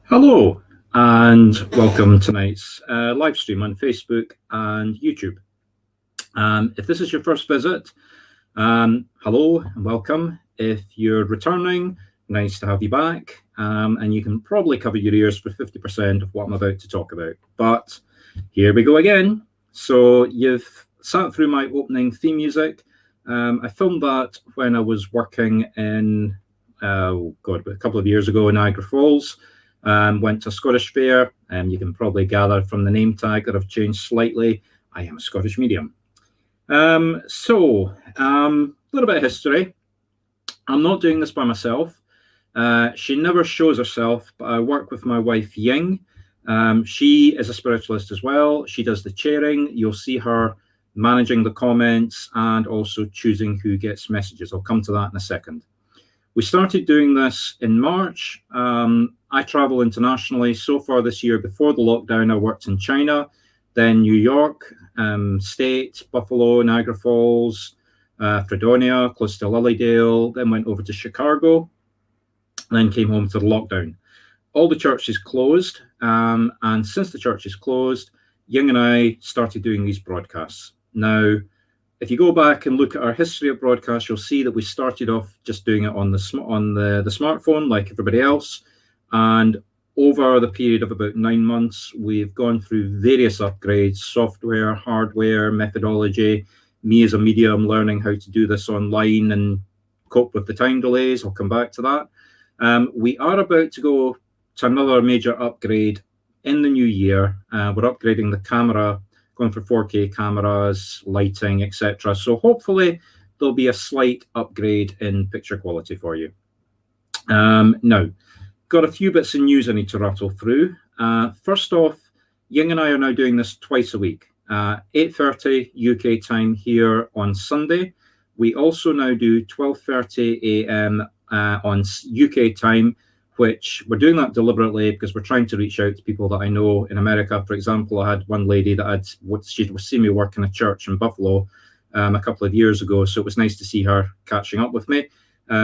Hello, and welcome to tonight's live stream on Facebook and YouTube. If this is your first visit, hello and welcome. If you're returning, nice to have you back. And you can probably cover your ears for 50% of what I'm about to talk about. But here we go again. So you've sat through my opening theme music. I filmed that when I was working in, a couple of years ago in Niagara Falls. Went to a Scottish fair, and you can probably gather from the name tag that I've changed slightly. I am a Scottish medium. A little bit of history. I'm not doing this by myself. She never shows herself, but I work with my wife, Ying. She is a spiritualist as well. She does the chairing. You'll see her managing the comments and also choosing who gets messages. I'll come to that in a second. We started doing this in March. I travel internationally. So far this year, before the lockdown, I worked in China, then New York, State, Buffalo, Niagara Falls, Fredonia, close to Lilydale, then went over to Chicago, then came home to the lockdown. All the churches closed, and since the churches closed, Ying and I started doing these broadcasts. Now, if you go back and look at our history of broadcasts, you'll see that we started off just doing it on the smartphone like everybody else. And over the period of about 9 months, we've gone through various upgrades, software, hardware, methodology, me as a medium learning how to do this online and cope with the time delays. I'll come back to that. We are about to go to another major upgrade in the new year. We're upgrading the camera, going for 4K cameras, lighting, etc. So hopefully there'll be a slight upgrade in picture quality for you. Now, got a few bits of news I need to rattle through. First off, Ying and I are now doing this twice a week, 8:30 UK time here on Sunday. We also now do 12:30 a.m. On UK time, which we're doing that deliberately because we're trying to reach out to people that I know in America. For example, I had one lady that she was seeing me work in a church in Buffalo a couple of years ago, so it was nice to see her catching up with me.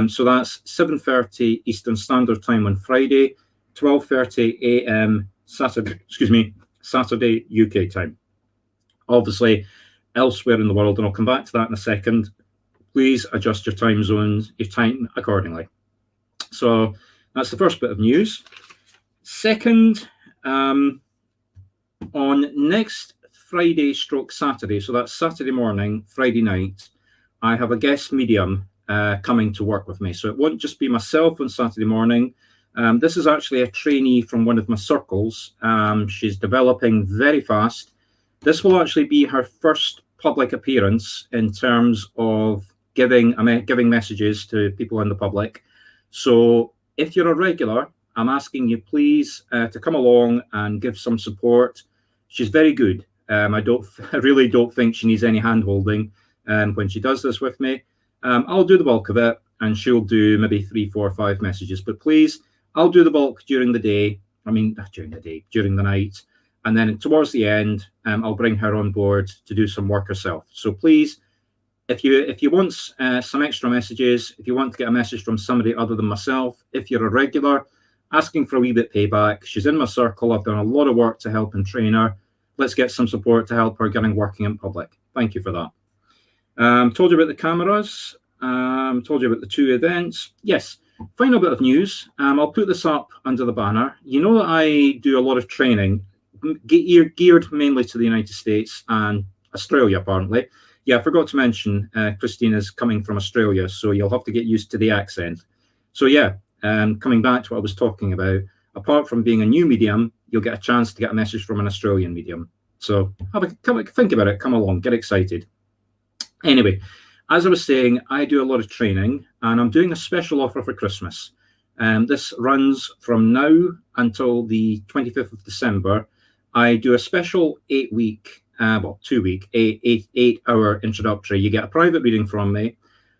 So that's 7:30 Eastern Standard Time on Friday, 12:30 a.m. Saturday UK time. Obviously, elsewhere in the world, and I'll come back to that in a second, please adjust your time zones, your time accordingly. So that's the first bit of news. Second, on next Friday/Saturday, so that's Saturday morning, Friday night, I have a guest medium coming to work with me. So it won't just be myself on Saturday morning. This is actually a trainee from one of my circles. She's developing very fast. This will actually be her first public appearance in terms of giving messages to people in the public. So if you're a regular, I'm asking you please to come along and give some support. She's very good. I really don't think she needs any hand-holding when she does this with me. I'll do the bulk of it, and she'll do maybe 3, 4, 5 messages. But please, I'll do the bulk during the day. During the night. And then towards the end, I'll bring her on board to do some work herself. So please, if you want some extra messages, if you want to get a message from somebody other than myself, if you're a regular, asking for a wee bit payback, she's in my circle, I've done a lot of work to help and train her. Let's get some support to help her getting working in public. Thank you for that. Told you about the cameras, told you about the 2 events. Yes, final bit of news. I'll put this up under the banner. You know that I do a lot of training, geared mainly to the United States and Australia, apparently. Yeah, I forgot to mention Christine is coming from Australia, so you'll have to get used to the accent. So yeah, coming back to what I was talking about, apart from being a new medium, you'll get a chance to get a message from an Australian medium. So think about it, come along, get excited. Anyway, as I was saying, I do a lot of training, and I'm doing a special offer for Christmas. This runs from now until the 25th of December. I do a special 8-week 2-week, 8-hour introductory. You get a private reading from me,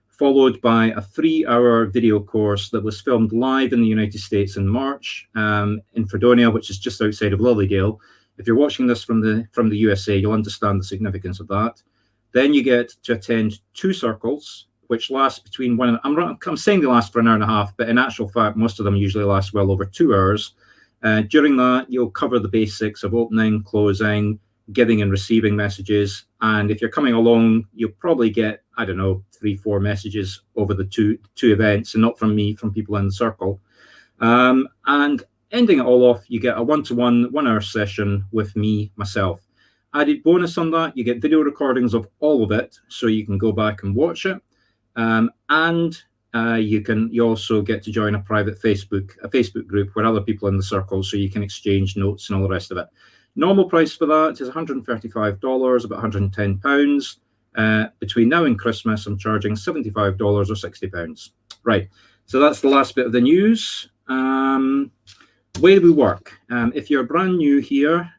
followed by a 3-hour video course that was filmed live in the United States in March, in Fredonia, which is just outside of Lilydale. If you're watching this from the USA, you'll understand the significance of that. Then you get to attend 2 circles, which last between I'm saying they last for an hour and a half, but in actual fact, most of them usually last well over 2 hours. During that, you'll cover the basics of opening, closing, giving and receiving messages. And if you're coming along, you'll probably get, I don't know, 3-4 messages over the two events, and not from me, from people in the circle. And ending it all off, you get a one-to-one, 1 hour session with me, myself. Added bonus on that, you get video recordings of all of it, so you can go back and watch it. You also get to join a private Facebook group where other people in the circle, so you can exchange notes and all the rest of it. Normal price for that is $135, about £110. Between now and Christmas, I'm charging $75 or £60. Right, so that's the last bit of the news. Way we work. If you're brand new here,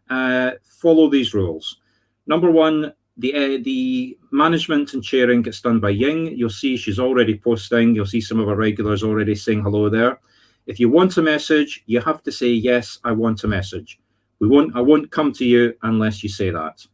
follow these rules. Number one, the management and chairing gets done by Ying. You'll see she's already posting. You'll see some of our regulars already saying hello there. If you want a message, you have to say, yes, I want a message. I won't come to you unless you say that.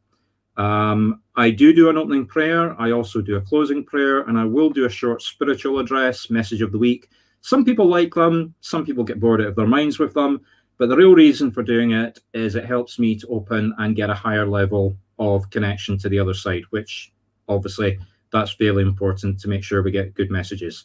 I do an opening prayer. I also do a closing prayer, and I will do a short spiritual address, message of the week. Some people like them. Some people get bored out of their minds with them. But the real reason for doing it is it helps me to open and get a higher level of connection to the other side, which obviously that's fairly important to make sure we get good messages.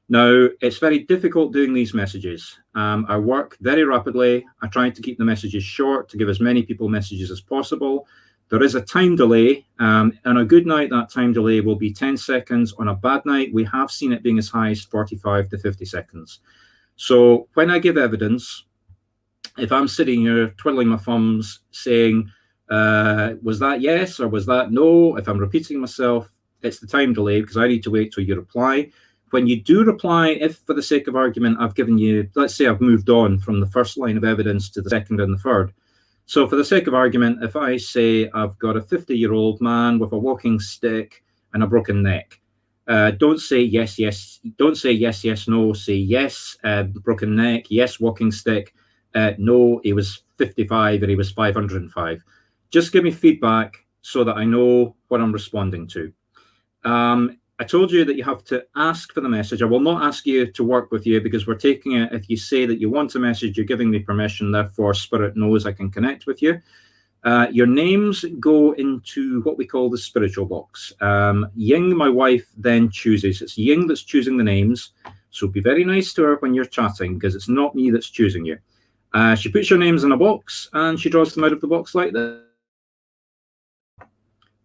Now, it's very difficult doing these messages. I work very rapidly. I try to keep the messages short to give as many people messages as possible. There is a time delay. On a good night, that time delay will be 10 seconds. On a bad night, we have seen it being as high as 45 to 50 seconds. So when I give evidence, if I'm sitting here twiddling my thumbs saying, was that yes or was that no? If I'm repeating myself, it's the time delay because I need to wait till you reply. When you do reply, if for the sake of argument, I've given you, let's say I've moved on from the first line of evidence to the second and the third. So for the sake of argument, if I say I've got a 50-year-old man with a walking stick and a broken neck, don't say yes, yes. Don't say yes, yes, no. Say yes, broken neck, yes, walking stick. No, he was 55 or he was 505. Just give me feedback so that I know what I'm responding to. I told you that you have to ask for the message. I will not ask you to work with you because we're taking it. If you say that you want a message, you're giving me permission. Therefore, Spirit knows I can connect with you. Your names go into what we call the spiritual box. Ying, my wife, then chooses. It's Ying that's choosing the names. So be very nice to her when you're chatting because it's not me that's choosing you. She puts your names in a box and she draws them out of the box like this.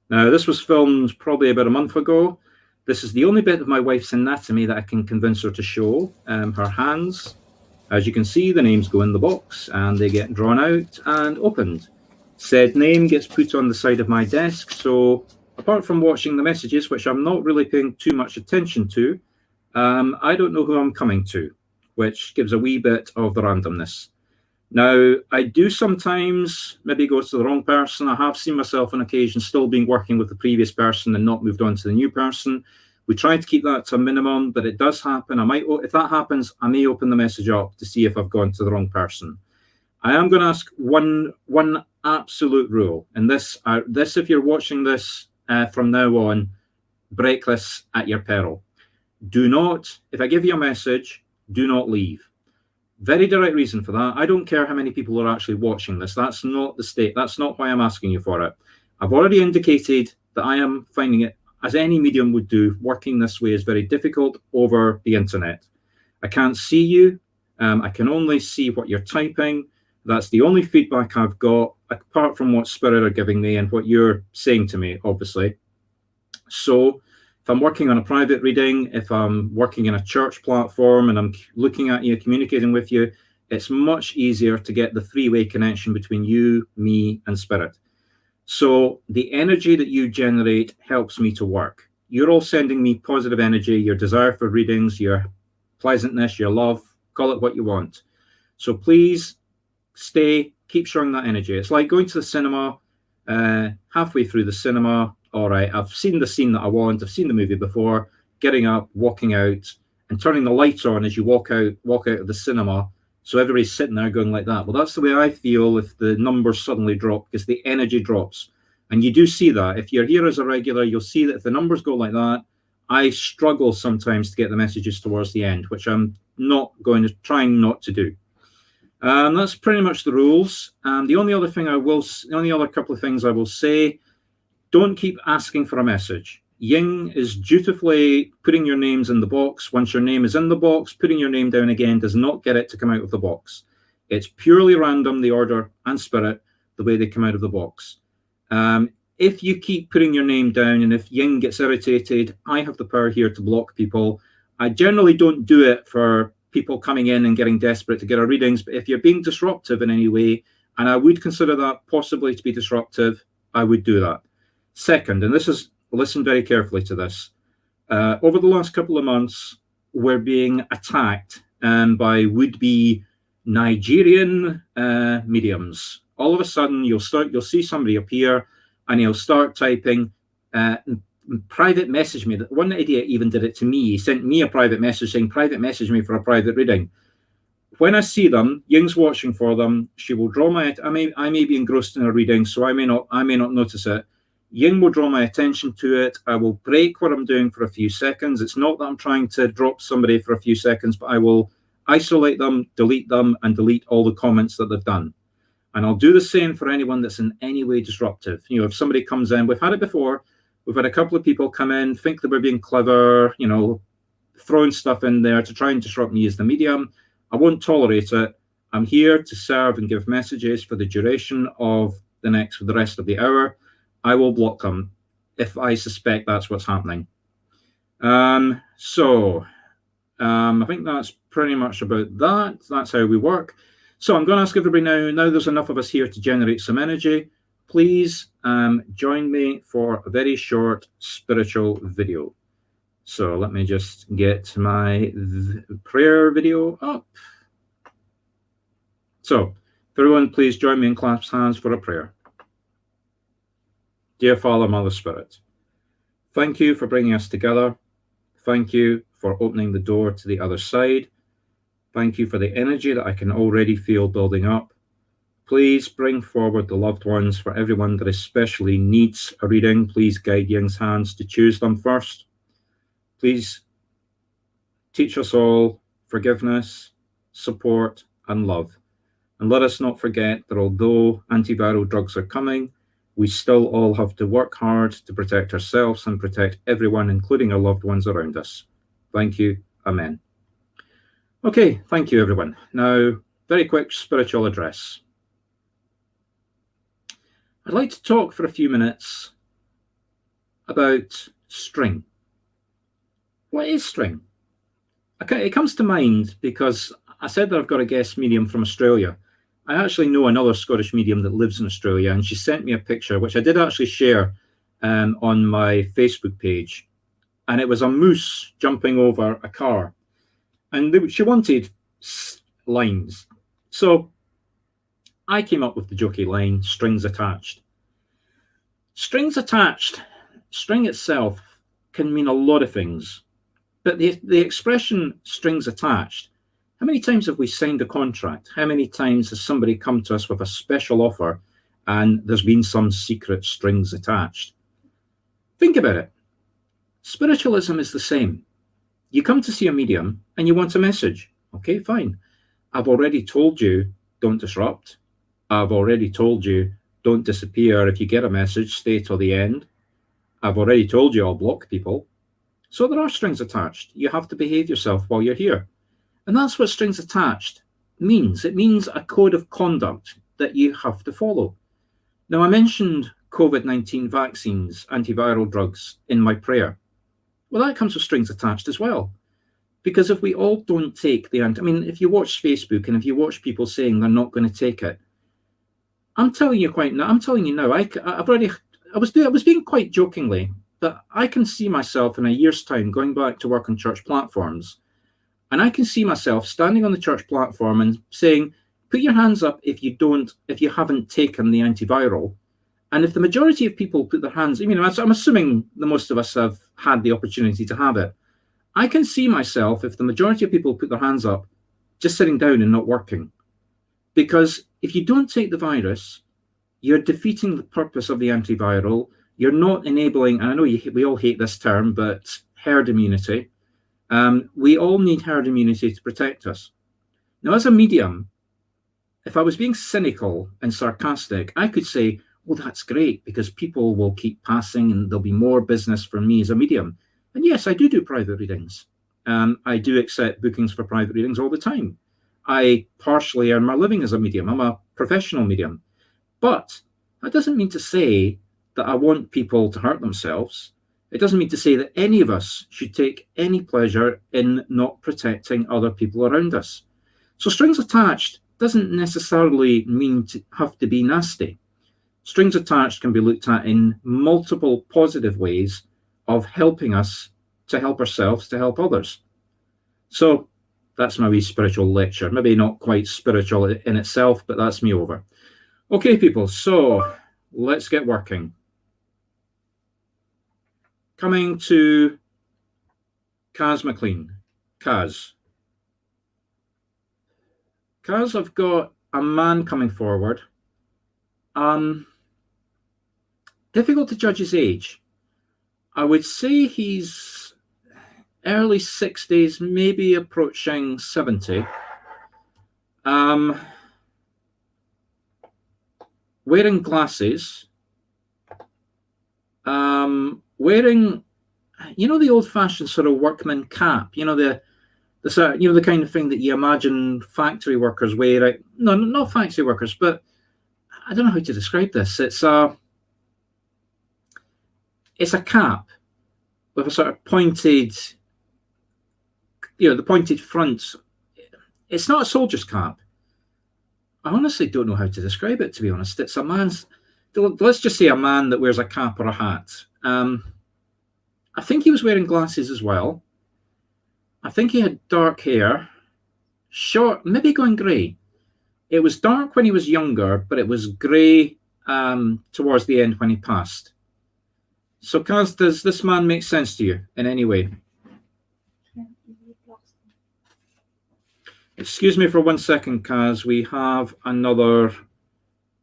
Now, this was filmed probably about a month ago. This is the only bit of my wife's anatomy that I can convince her to show, her hands. As you can see, the names go in the box and they get drawn out and opened. Said name gets put on the side of my desk. So apart from watching the messages, which I'm not really paying too much attention to, I don't know who I'm coming to, which gives a wee bit of the randomness. Now, I do sometimes maybe go to the wrong person. I have seen myself on occasion still being working with the previous person and not moved on to the new person. We try to keep that to a minimum, but it does happen. If that happens, I may open the message up to see if I've gone to the wrong person. I am going to ask one absolute rule, and this, if you're watching this from now on, break this at your peril. Do not, if I give you a message, do not leave. Very direct reason for that. I don't care how many people are actually watching this. That's not the state. That's not why I'm asking you for it. I've already indicated that I am finding it, as any medium would do, working this way is very difficult over the internet. I can't see you. I can only see what you're typing. That's the only feedback I've got, apart from what Spirit are giving me and what you're saying to me, obviously. So if I'm working on a private reading, if I'm working in a church platform and I'm looking at you, communicating with you, it's much easier to get the three-way connection between you, me, and Spirit. So the energy that you generate helps me to work. You're all sending me positive energy, your desire for readings, your pleasantness, your love, call it what you want. So please stay, keep showing that energy. It's like going to the cinema, halfway through the cinema, all right, I've seen the scene that I want, I've seen the movie before, getting up, walking out, and turning the lights on as you walk out of the cinema. So everybody's sitting there going like that. Well, that's the way I feel if the numbers suddenly drop, because the energy drops. And you do see that. If you're here as a regular, you'll see that if the numbers go like that, I struggle sometimes to get the messages towards the end, which I'm trying not to do. That's pretty much the rules. The only other couple of things I will say: don't keep asking for a message. Ying is dutifully putting your names in the box. Once your name is in the box, putting your name down again does not get it to come out of the box. It's purely random, the order and spirit, the way they come out of the box. If you keep putting your name down and if Ying gets irritated, I have the power here to block people. I generally don't do it for people coming in and getting desperate to get our readings, but if you're being disruptive in any way, and I would consider that possibly to be disruptive, I would do that. Second, and this is, listen very carefully to this, over the last couple of months, we're being attacked by would-be Nigerian mediums. All of a sudden, you'll see somebody appear, and he'll start typing, private message me. One idiot even did it to me. He sent me a private message saying, private message me for a private reading. When I see them, Ying's watching for them. She will draw my. I may be engrossed in a reading, so I may not notice it. Ying will draw my attention to it. I will break what I'm doing for a few seconds. It's not that I'm trying to drop somebody for a few seconds, but I will isolate them, and delete all the comments that they've done. And I'll do the same for anyone that's in any way disruptive. You know, if somebody comes in, we've had it before. We've had a couple of people come in, think that we're being clever, you know, throwing stuff in there to try and disrupt me as the medium. I won't tolerate it. I'm here to serve and give messages for the duration of the rest of the hour. I will block them if I suspect that's what's happening. I think that's pretty much about that. That's how we work. So I'm going to ask everybody now there's enough of us here to generate some energy. Please join me for a very short spiritual video. So let me just get my prayer video up. So everyone, please join me and clasp hands for a prayer. Dear Father, Mother, Spirit, thank you for bringing us together. Thank you for opening the door to the other side. Thank you for the energy that I can already feel building up. Please bring forward the loved ones for everyone that especially needs a reading. Please guide Ying's hands to choose them first. Please teach us all forgiveness, support, and love. And let us not forget that although antiviral drugs are coming, we still all have to work hard to protect ourselves and protect everyone, including our loved ones around us. Thank you. Amen. Okay, thank you, everyone. Now, very quick spiritual address. I'd like to talk for a few minutes about string. What is string? Okay, it comes to mind because I said that I've got a guest medium from Australia. I actually know another Scottish medium that lives in Australia, and she sent me a picture, which I did actually share on my Facebook page. And it was a moose jumping over a car. And she wanted lines. So I came up with the jokey line, strings attached. Strings attached, string itself can mean a lot of things. But the expression strings attached, how many times have we signed a contract? How many times has somebody come to us with a special offer and there's been some secret strings attached? Think about it. Spiritualism is the same. You come to see a medium and you want a message. Okay, fine. I've already told you, don't disrupt. I've already told you, don't disappear. If you get a message, stay till the end. I've already told you I'll block people. So there are strings attached. You have to behave yourself while you're here. And that's what strings attached means. It means a code of conduct that you have to follow. Now, I mentioned COVID-19 vaccines, antiviral drugs in my prayer. Well, that comes with strings attached as well. Because if we all don't take if you watch Facebook and if you watch people saying they're not going to take it, I'm telling you now, I was being quite jokingly that I can see myself in a year's time going back to work on church platforms. And I can see myself standing on the church platform and saying, put your hands up if you haven't taken the antiviral. And if the majority of people put their hands, I'm assuming the most of us have had the opportunity to have it. I can see myself, if the majority of people put their hands up, just sitting down and not working. Because if you don't take the virus, you're defeating the purpose of the antiviral. You're not enabling, and I know we all hate this term, but herd immunity. We all need herd immunity to protect us. Now, as a medium, if I was being cynical and sarcastic, I could say, well, that's great because people will keep passing and there'll be more business for me as a medium. And yes, I do private readings. I do accept bookings for private readings all the time. I partially earn my living as a medium. I'm a professional medium. But that doesn't mean to say that I want people to hurt themselves. It doesn't mean to say that any of us should take any pleasure in not protecting other people around us. So strings attached doesn't necessarily mean to have to be nasty. Strings attached can be looked at in multiple positive ways of helping us to help ourselves, to help others. So that's my wee spiritual lecture. Maybe not quite spiritual in itself, but that's me over. Okay, people, so let's get working. Coming to Kaz McLean. Kaz, I've got a man coming forward. Difficult to judge his age. I would say he's early 60s, maybe approaching 70. Wearing glasses. Wearing, the old-fashioned sort of workman cap. The sort of, the kind of thing that you imagine factory workers wear. Right? No, not factory workers, but I don't know how to describe this. It's a cap with a sort of pointed, the pointed front. It's not a soldier's cap. I honestly don't know how to describe it, to be honest. It's a man's, let's just say a man that wears a cap or a hat. I think he was wearing glasses as well. I think he had dark hair, short, maybe going grey. It was dark when he was younger, but it was grey towards the end when he passed. So, Kaz, does this man make sense to you in any way? Excuse me for 1 second, Kaz. We have another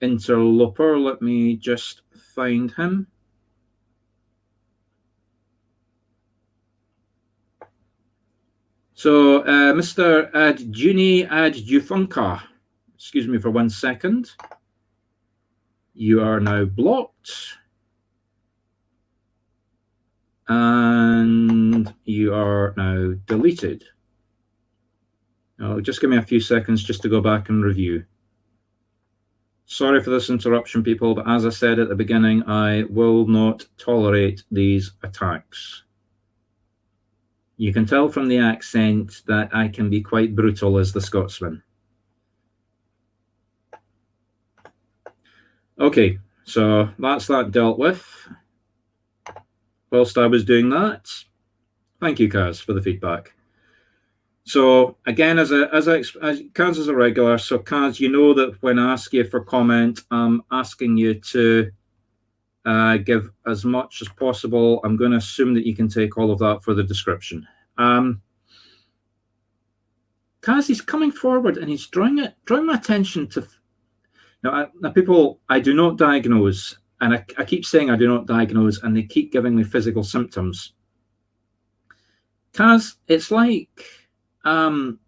interloper. Let me just find him. So, Mr. Adjuni Adjufunka, excuse me for 1 second. You are now blocked. And you are now deleted. Now, just give me a few seconds just to go back and review. Sorry for this interruption, people, but as I said at the beginning, I will not tolerate these attacks. You can tell from the accent that I can be quite brutal as the Scotsman. Okay, so that's that dealt with. Whilst I was doing that, thank you, Kaz, for the feedback. So again, as Kaz is a regular, so Kaz, you know that when I ask you for comment, I'm asking you to give as much as possible. I'm going to assume that you can take all of that for the description. Kaz, he's coming forward and he's drawing my attention to. Now, people, I do not diagnose, and I keep saying I do not diagnose, and they keep giving me physical symptoms. Kaz, it's like, I'm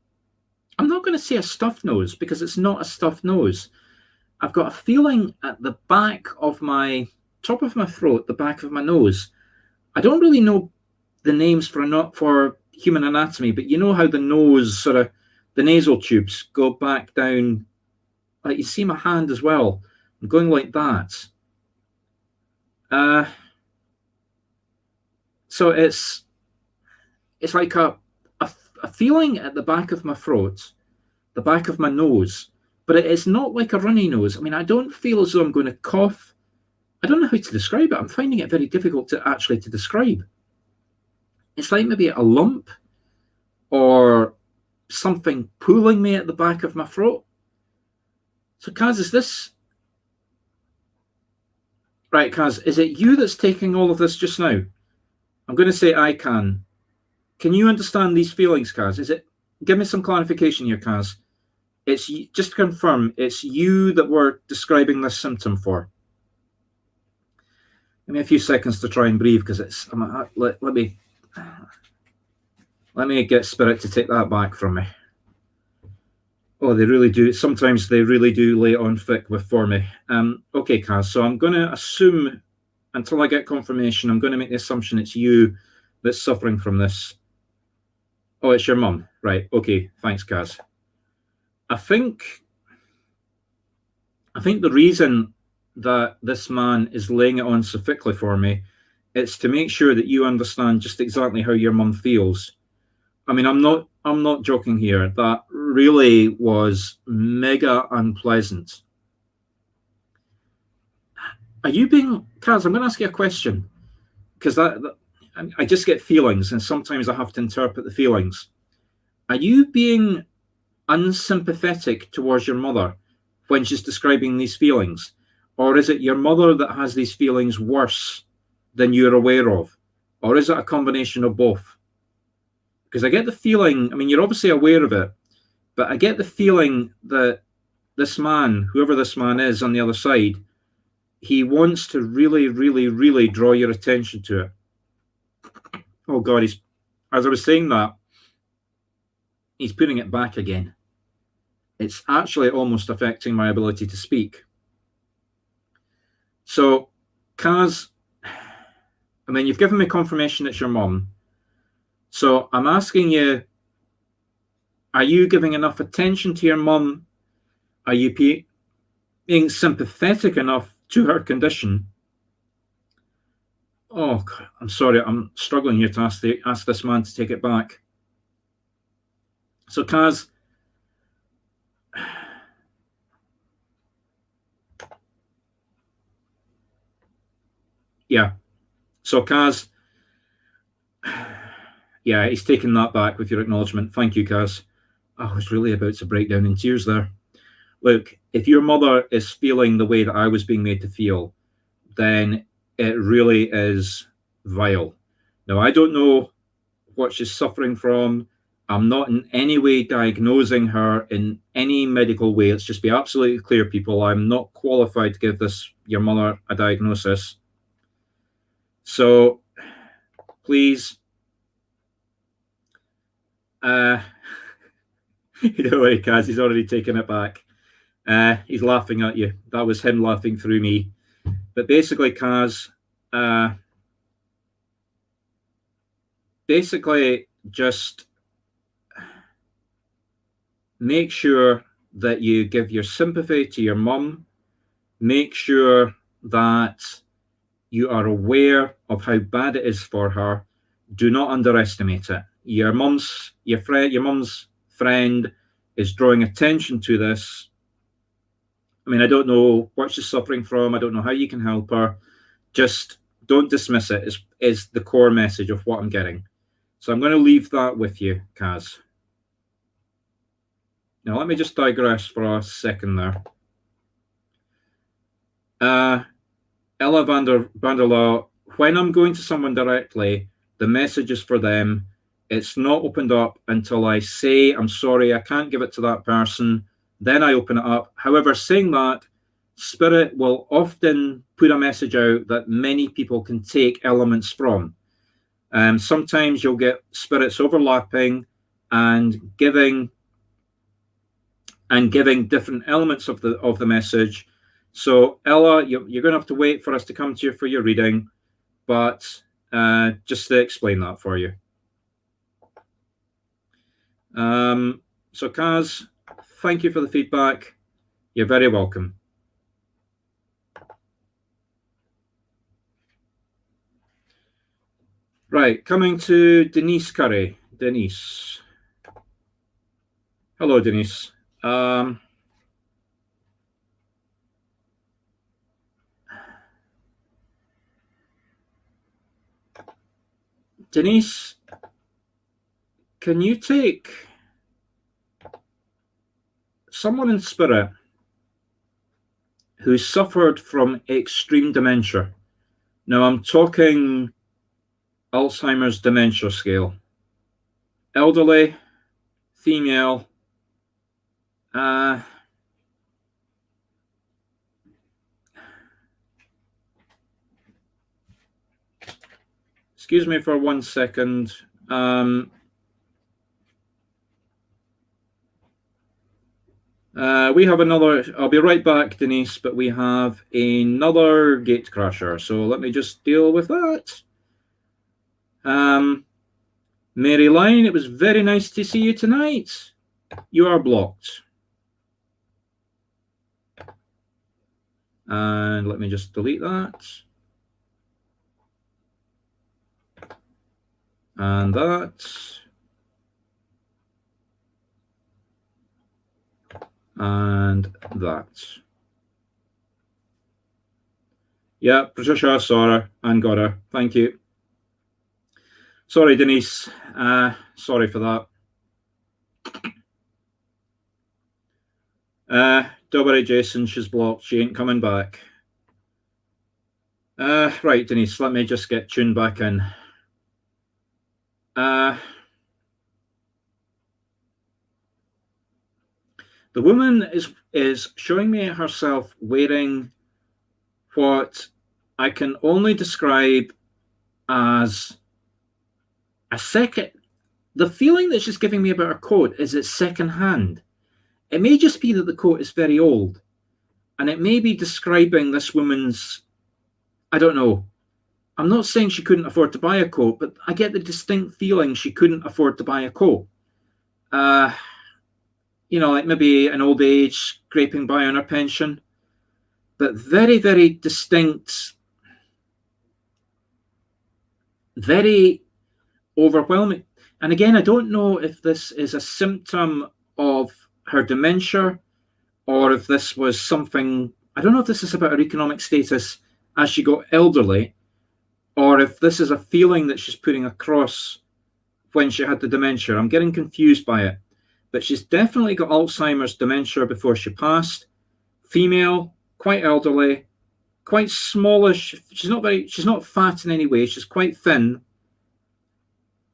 not going to say a stuffed nose because it's not a stuffed nose. I've got a feeling at the back of my, top of my throat, the back of my nose. I don't really know the names for human anatomy, but you know how the nose, sort of, the nasal tubes go back down. Like you see my hand as well. I'm going like that. So it's like a feeling at the back of my throat, the back of my nose, but it's not like a runny nose. I mean, I don't feel as though I'm going to cough. I don't know how to describe it. I'm finding it very difficult to describe. It's like maybe a lump or something pulling me at the back of my throat. So, Kaz, is this... Right, Kaz, is it you that's taking all of this just now? I'm going to say I can. Can you understand these feelings, Kaz? Is it? Give me some clarification here, Kaz. It's just to confirm, it's you that we're describing this symptom for. Give me a few seconds to try and breathe because it's. Let me get Spirit to take that back from me. Oh, they really do. Sometimes they really do lay it on thick for me. Okay, Kaz, so I'm going to assume, until I get confirmation, I'm going to make the assumption it's you that's suffering from this. Oh, it's your mum. Right. Okay. Thanks, Kaz. I think the reason that this man is laying it on so thickly for me, it's to make sure that you understand just exactly how your mum feels. I mean, I'm not joking here. That really was mega unpleasant. Are you being, Kaz? I'm going to ask you a question because I just get feelings, and sometimes I have to interpret the feelings. Are you being unsympathetic towards your mother when she's describing these feelings, or is it your mother that has these feelings worse than you're aware of, or is it a combination of both? Because I get the feeling, I mean, you're obviously aware of it, but I get the feeling that this man, whoever this man is on the other side, he wants to really, really, really draw your attention to it. Oh God, he's, as I was saying that, he's putting it back again. It's actually almost affecting my ability to speak. So, Kaz, I mean, you've given me confirmation it's your mum. So I'm asking you, are you giving enough attention to your mum? Are you being sympathetic enough to her condition? Oh, I'm sorry, I'm struggling here to ask this man to take it back. So, Kaz, yeah. So, Kaz, yeah, he's taken that back with your acknowledgement. Thank you, Kaz. I was really about to break down in tears there. Look, if your mother is feeling the way that I was being made to feel, then it really is vile. Now, I don't know what she's suffering from. I'm not in any way diagnosing her in any medical way. Let's just be absolutely clear, people. I'm not qualified to give your mother a diagnosis. So please, don't worry, Kaz, he's already taken it back. He's laughing at you. That was him laughing through me. But basically, Kaz, basically just make sure that you give your sympathy to your mum. Make sure that you are aware of how bad it is for her. Do not underestimate it. Your mum's friend is drawing attention to this. I mean, I don't know what she's suffering from. I don't know how you can help her. Just don't dismiss it, is the core message of what I'm getting. So I'm going to leave that with you, Kaz. Now, let me just digress for a second there. Ella Vanderlaw, when I'm going to someone directly, the message is for them. It's not opened up until I say, I'm sorry, I can't give it to that person. Then I open it up. However, saying that, Spirit will often put a message out that many people can take elements from. Sometimes you'll get spirits overlapping and giving different elements of the message. So Ella, you're going to have to wait for us to come to you for your reading, but just to explain that for you. So Kaz, thank you for the feedback. You're very welcome. Right, coming to Denise Curry. Denise. Hello, Denise. Denise, can you take someone in spirit who suffered from extreme dementia? Now, I'm talking Alzheimer's dementia scale. Elderly, female, excuse me for 1 second. We have another, I'll be right back, Denise, but we have another gate crasher. So let me just deal with that. Mary Line, it was very nice to see you tonight. You are blocked. And let me just delete that. And that. And that. Yeah, Patricia, Sarah, and got her. Thank you. Sorry, Denise. Sorry for that. Don't worry, Jason. She's blocked. She ain't coming back. Right, Denise. Let me just get tuned back in. The woman is showing me herself wearing what I can only describe as a second. The feeling that she's giving me about her coat is it's second-hand. It may just be that the coat is very old, and it may be describing this woman's, I don't know. I'm not saying she couldn't afford to buy a coat, but I get the distinct feeling she couldn't afford to buy a coat. Like maybe an old age, scraping by on her pension, but very, very distinct, very overwhelming. And again, I don't know if this is a symptom of her dementia or if this was something, I don't know if this is about her economic status as she got elderly, or if this is a feeling that she's putting across when she had the dementia. I'm getting confused by it. But she's definitely got Alzheimer's dementia before she passed. Female, quite elderly, quite smallish. She's not fat in any way. She's quite thin.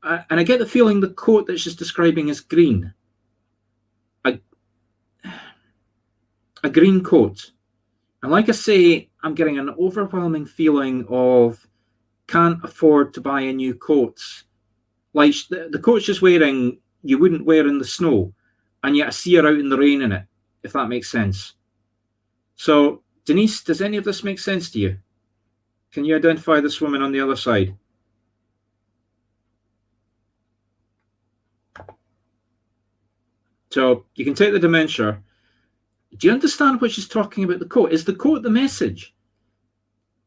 And I get the feeling the coat that she's describing is green. A green coat. And like I say, I'm getting an overwhelming feeling of can't afford to buy a new coat. Like the coat she's wearing, you wouldn't wear in the snow, and yet I see her out in the rain in it, if that makes sense. So, Denise, does any of this make sense to you? Can you identify this woman on the other side? So, you can take the dementia. Do you understand what she's talking about the coat? Is the coat the message?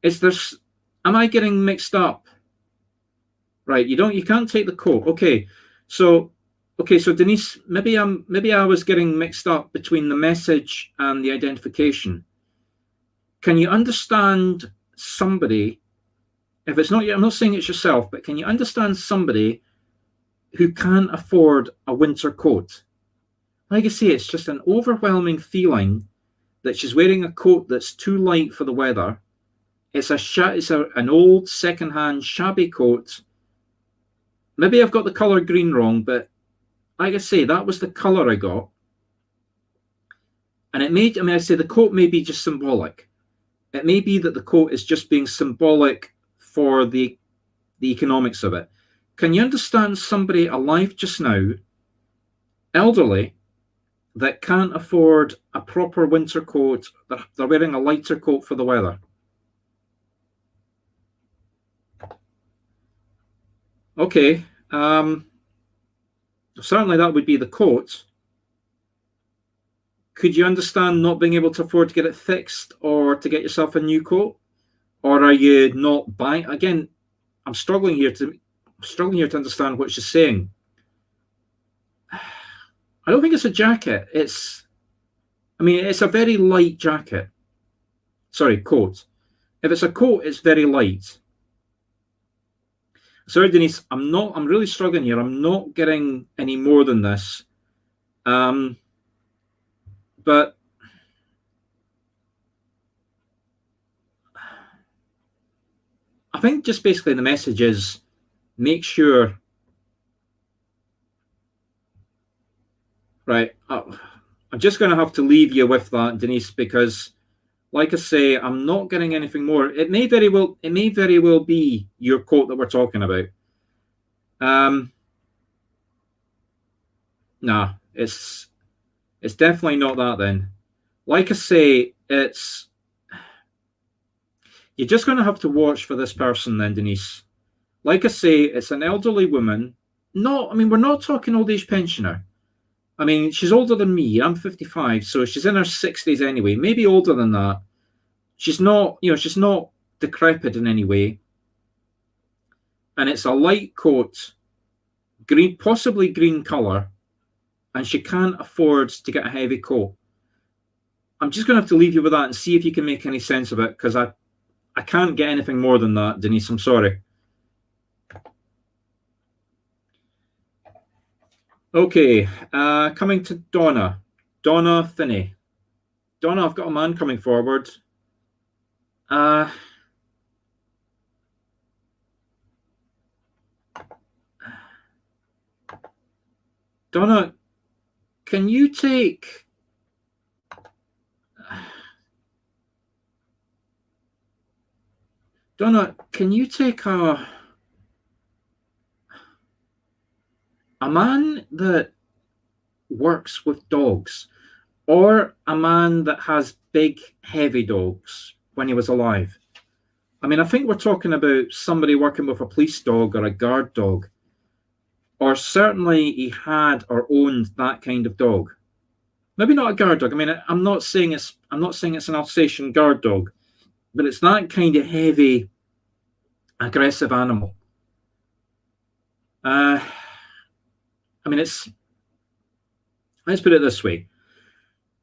Am I getting mixed up? Right, you can't take the coat. Okay, so Denise, maybe I was getting mixed up between the message and the identification. Can you understand somebody, if it's not you, I'm not saying it's yourself, but can you understand somebody who can't afford a winter coat? Like I say, it's just an overwhelming feeling that she's wearing a coat that's too light for the weather. It's an old second-hand shabby coat. Maybe I've got the color green wrong, but like I say, that was the color I got. And I say the coat may be just symbolic. It may be that the coat is just being symbolic for the economics of it. Can you understand somebody alive just now, elderly, that can't afford a proper winter coat? They're wearing a lighter coat for the weather. Okay, certainly that would be the coat. Could you understand not being able to afford to get it fixed or to get yourself a new coat? Or are you not buying? Again, I'm struggling here to understand what she's saying. I don't think it's a jacket. It's a very light jacket. Sorry, coat. If it's a coat, it's very light. Sorry, Denise, I'm really struggling here. I'm not getting any more than this. But I think just basically the message is make sure, right, I'm just going to have to leave you with that, Denise, because like I say, I'm not getting anything more. It may very well be your quote that we're talking about. Nah, it's It's definitely not that then. Like I say, you're just going to have to watch for this person then, Denise. Like I say, it's an elderly woman. No, I mean, we're not talking old age pensioner. I mean, she's older than me. I'm 55, so she's in her 60s anyway, maybe older than that. She's not, she's not decrepit in any way. And it's a light coat, green, possibly green color, and she can't afford to get a heavy coat. I'm just going to have to leave you with that and see if you can make any sense of it, because I can't get anything more than that, Denise. I'm sorry. Okay, coming to Donna. Donna Finney. Donna, I've got a man coming forward. Donna, can you take... Donna, can you take a man that works with dogs, or a man that has big, heavy dogs when he was alive? I mean, I think we're talking about somebody working with a police dog or a guard dog, or certainly he had or owned that kind of dog. Maybe not a guard dog. I mean, I'm not saying it's an Alsatian guard dog, but it's that kind of heavy, aggressive animal. I mean, let's put it this way.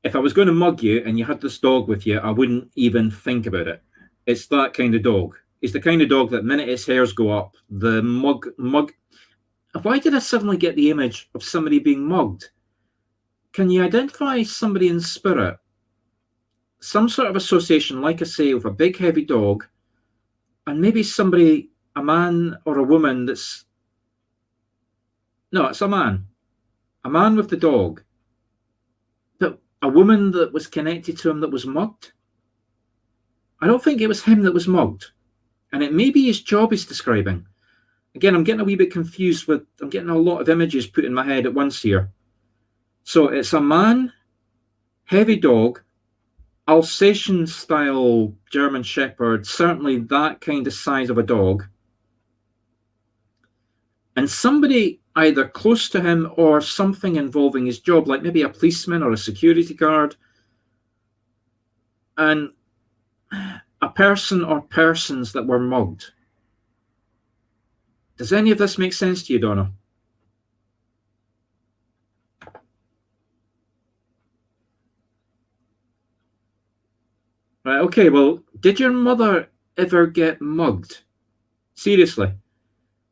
If I was going to mug you and you had this dog with you, I wouldn't even think about it. It's that kind of dog. It's the kind of dog that minute its hairs go up, the mug. Why did I suddenly get the image of somebody being mugged? Can you identify somebody in spirit? Some sort of association, like I say, with a big heavy dog, and maybe somebody, a man or a woman that's... No, it's a man. A man with the dog. But a woman that was connected to him that was mugged? I don't think it was him that was mugged. And it may be his job he's describing. Again, I'm getting a wee bit confused with... I'm getting a lot of images put in my head at once here. So it's a man, heavy dog, Alsatian-style German Shepherd, certainly that kind of size of a dog, and somebody either close to him or something involving his job, like maybe a policeman or a security guard, and a person or persons that were mugged. Does any of this make sense to you, Donna? Right, okay, well, did your mother ever get mugged? Seriously.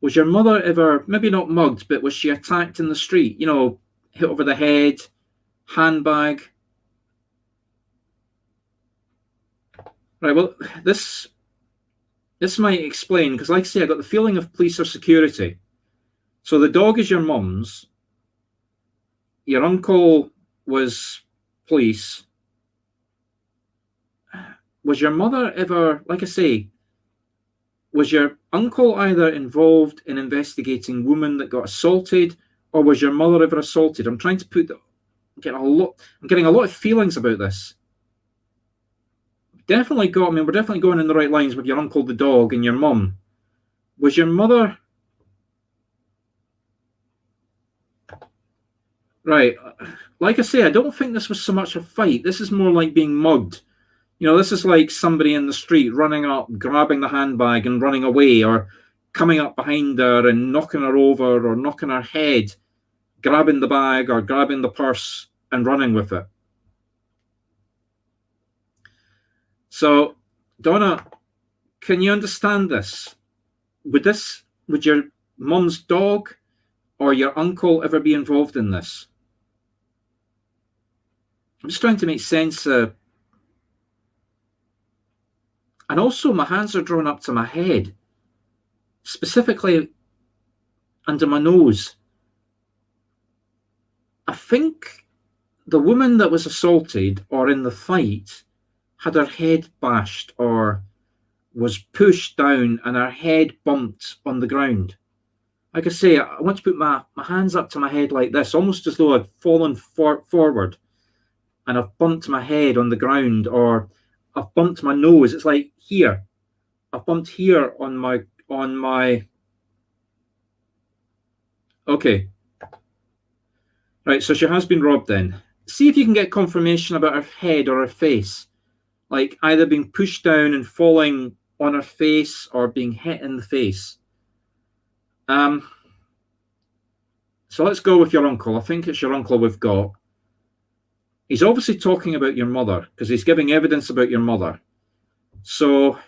Was your mother ever, maybe not mugged, but was she attacked in the street? You know, hit over the head, handbag? Right, well, this might explain, because like I say, I got the feeling of police or security. So the dog is your mum's. Your uncle was police. Was your mother ever, like I say, was your uncle either involved in investigating women that got assaulted, or was your mother ever assaulted? I'm trying to put... I'm getting a lot of feelings about this. Definitely got... I mean, we're definitely going in the right lines with your uncle, the dog, and your mum. Was your mother... Right. Like I say, I don't think this was so much a fight. This is more like being mugged. You know, this is like somebody in the street running up, grabbing the handbag and running away, or coming up behind her and knocking her over, or knocking her head, grabbing the bag or grabbing the purse and running with it. So, Donna, can you understand this? Would your mum's dog or your uncle ever be involved in this? I'm just trying to make sense. And also, my hands are drawn up to my head, specifically under my nose. I think the woman that was assaulted or in the fight had her head bashed or was pushed down and her head bumped on the ground. Like I say, I want to put my hands up to my head like this, almost as though I'd fallen forward. and I've bumped my head on the ground, or I've bumped my nose. It's like here. I've bumped here on my okay. Right, so she has been robbed then. See if you can get confirmation about her head or her face. Like either being pushed down and falling on her face or being hit in the face. So let's go with your uncle. I think it's your uncle we've got. He's obviously talking about your mother because he's giving evidence about your mother. So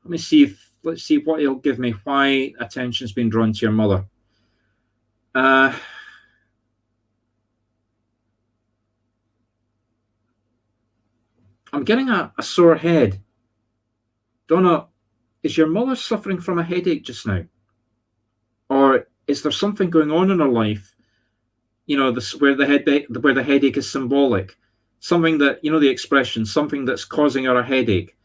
let's see what he'll give me, why attention's been drawn to your mother. I'm getting a sore head. Donna, is your mother suffering from a headache just now? Or is there something going on in her life, where the headache is symbolic? Something that, the expression, something that's causing her a headache.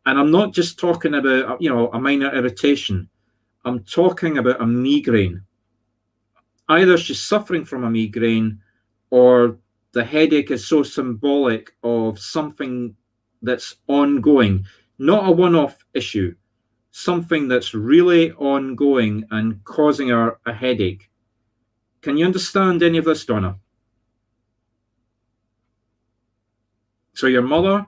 And I'm not just talking about, a minor irritation. I'm talking about a migraine. Either she's suffering from a migraine or the headache is so symbolic of something that's ongoing, not a one-off issue, something that's really ongoing and causing her a headache. Can you understand any of this, Donna? So your mother,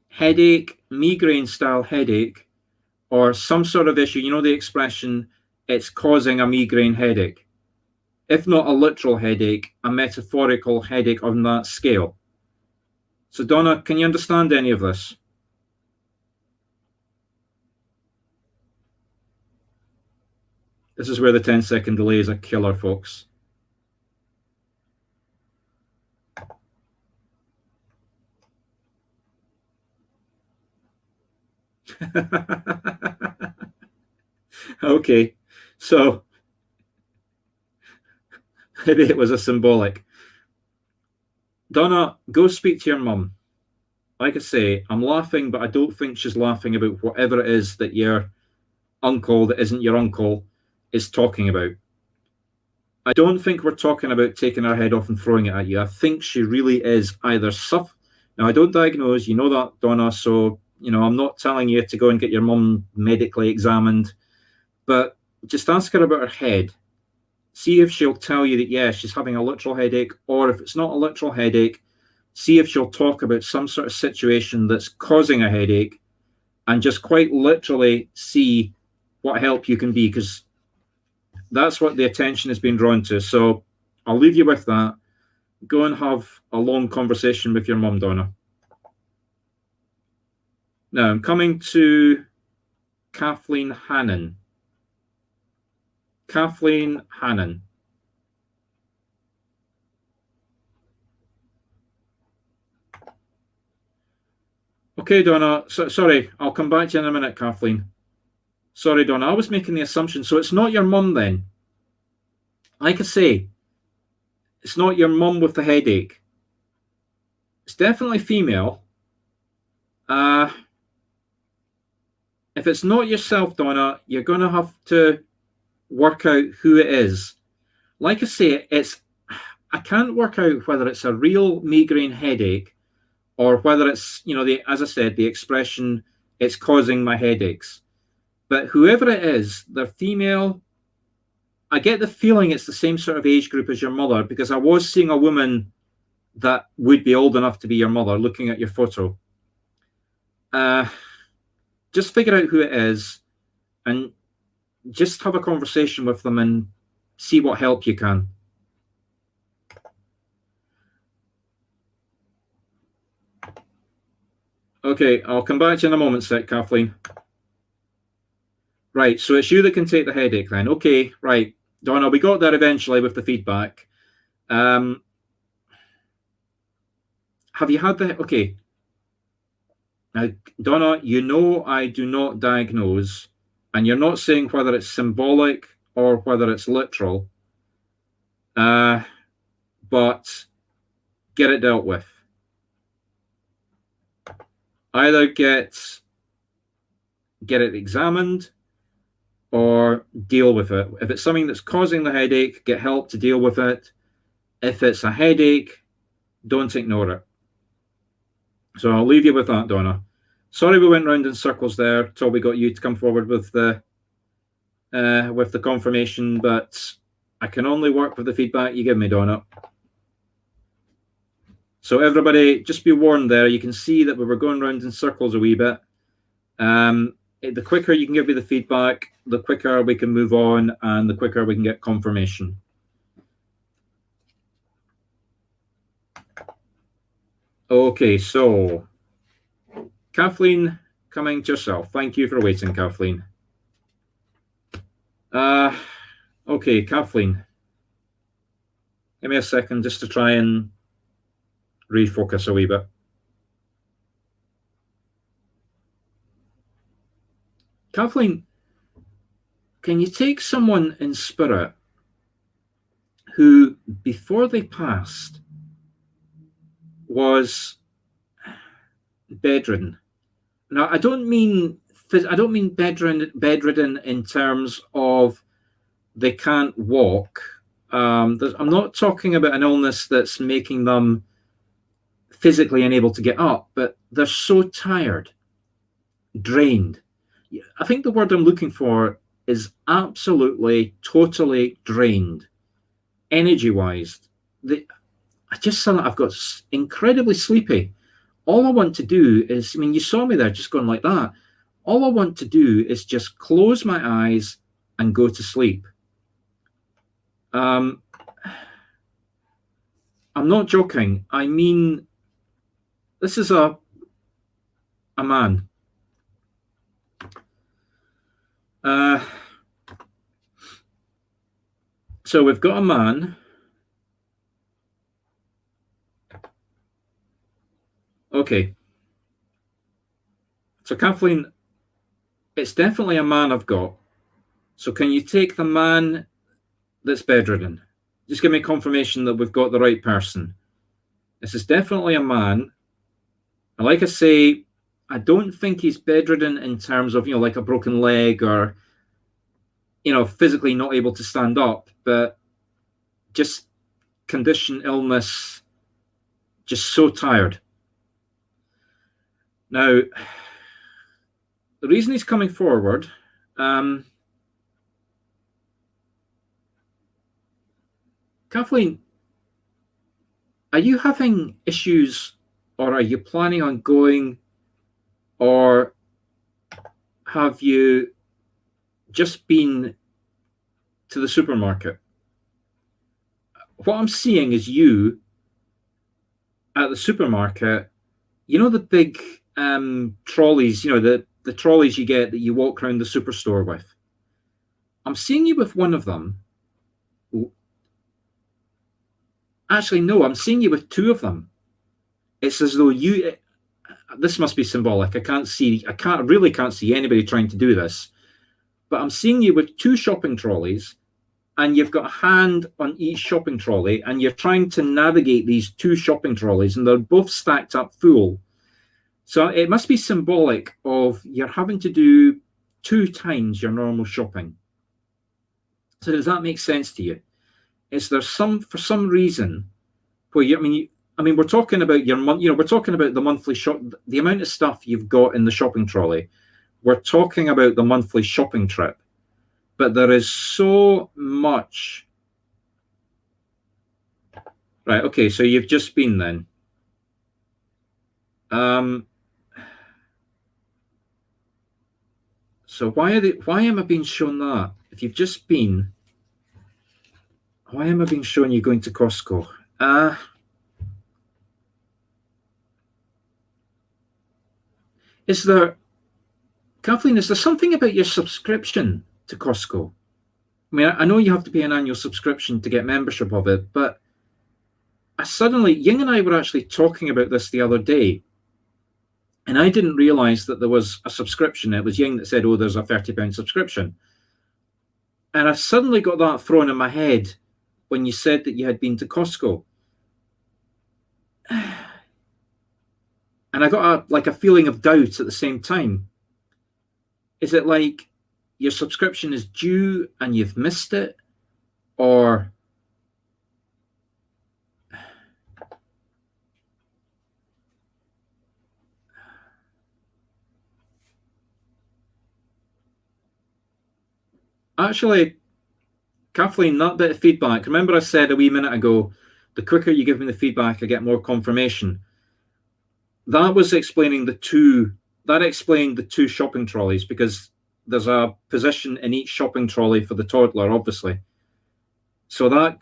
headache, migraine-style headache, or some sort of issue, the expression, it's causing a migraine headache. If not a literal headache, a metaphorical headache on that scale. So Donna, can you understand any of this? This is where the 10-second delay is a killer, folks. Okay, so maybe it was a symbolic. Donna, go speak to your mum. Like I say, I'm laughing, but I don't think she's laughing about whatever it is that your uncle that isn't your uncle is talking about. I don't think we're talking about taking her head off and throwing it at you. I think she really is either Now, I don't diagnose, you know that, Donna, so, I'm not telling you to go and get your mum medically examined, but just ask her about her head. See if she'll tell you that, yeah, she's having a literal headache, or if it's not a literal headache, see if she'll talk about some sort of situation that's causing a headache and just quite literally see what help you can be, because that's what the attention has been drawn to. So I'll leave you with that. Go and have a long conversation with your mum, Donna. Now I'm coming to Kathleen Hannon. Kathleen Hannon. Okay, Donna. Sorry, I'll come back to you in a minute, Kathleen. Sorry, Donna. I was making the assumption. So it's not your mum then? Like I say, it's not your mum with the headache. It's definitely female. If it's not yourself, Donna, you're going to have to work out who it is. Like I say, I can't work out whether it's a real migraine headache or whether it's, as I said, the expression, it's causing my headaches. But whoever it is, they're female. I get the feeling it's the same sort of age group as your mother, because I was seeing a woman that would be old enough to be your mother looking at your photo. Just figure out who it is and just have a conversation with them and see what help you can. Okay, I'll come back to you in a moment, Kathleen. Right, so it's you that can take the headache then. Okay, right. Donna, we got there eventually with the feedback. Have you had the... Okay. Now, Donna, I do not diagnose, and you're not saying whether it's symbolic or whether it's literal, but get it dealt with. Either get it examined or deal with it. If it's something that's causing the headache, get help to deal with it. If it's a headache, don't ignore it. So I'll leave you with that, Donna. Sorry we went round in circles there till we got you to come forward with the confirmation, but I can only work with the feedback you give me, Donna. So everybody, just be warned there. You can see that we were going round in circles a wee bit. The quicker you can give me the feedback, the quicker we can move on, and the quicker we can get confirmation. Okay, so Kathleen, coming to yourself. Thank you for waiting, Kathleen. Okay, Kathleen, give me a second just to try and refocus a wee bit. Kathleen, can you take someone in spirit who, before they passed, was bedridden? Now, I don't mean bedridden in terms of they can't walk. I'm not talking about an illness that's making them physically unable to get up, but they're so tired, drained. I think the word I'm looking for is absolutely, totally drained, energy-wise. I just feel like I've got incredibly sleepy. All I want to do is, I mean, you saw me there just going like that. All I want to do is just close my eyes and go to sleep. I'm not joking. I mean, this is a man. So we've got a man. Okay. So Kathleen, it's definitely a man I've got. So can you take the man that's bedridden? Just give me confirmation that we've got the right person. This is definitely a man. And like I say, I don't think he's bedridden in terms of, like a broken leg or, physically not able to stand up, but just condition, illness, just so tired. Now, the reason he's coming forward, Kathleen, are you having issues, or are you planning on going, or have you just been to the supermarket? What I'm seeing is you at the supermarket, the big trolleys, the trolleys you get that you walk around the superstore with. I'm seeing you with one of them. Actually, no, I'm seeing you with two of them. It's as though this must be symbolic. I really can't see anybody trying to do this, but I'm seeing you with two shopping trolleys, and you've got a hand on each shopping trolley, and you're trying to navigate these two shopping trolleys, and they're both stacked up full. So it must be symbolic of you're having to do 2 times your normal shopping. So does that make sense to you? Is there for some reason where we're talking about we're talking about the monthly the amount of stuff you've got in the shopping trolley. We're talking about the monthly shopping trip, but there is so much. Right. Okay. So you've just been then. So why am I being shown that? If you've just been, why am I being shown you going to Costco? Kathleen, is there something about your subscription to Costco? I mean, I know you have to pay an annual subscription to get membership of it, but Ying and I were actually talking about this the other day, and I didn't realize that there was a subscription. It was Ying that said, oh, there's a £30 subscription. And I suddenly got that thrown in my head when you said that you had been to Costco. And I got a feeling of doubt at the same time. Is it like your subscription is due and you've missed it? Or Actually, Kathleen, that bit of feedback, remember I said a wee minute ago, the quicker you give me the feedback, I get more confirmation. That was explaining that explained the two shopping trolleys, because there's a position in each shopping trolley for the toddler, obviously. So that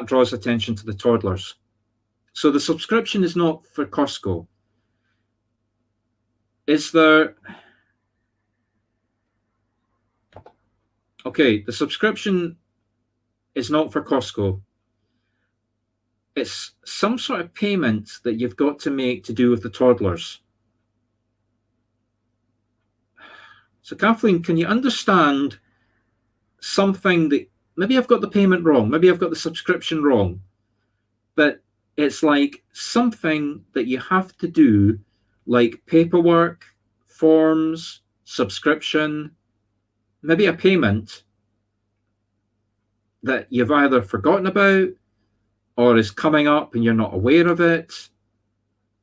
draws attention to the toddlers. So the subscription is not for Costco. Is there... Okay, the subscription is not for Costco. It's some sort of payment that you've got to make to do with the toddlers. So Kathleen, can you understand something that maybe I've got the payment wrong, maybe I've got the subscription wrong, but it's like something that you have to do, like paperwork, forms, subscription, maybe a payment that you've either forgotten about or is coming up and you're not aware of it,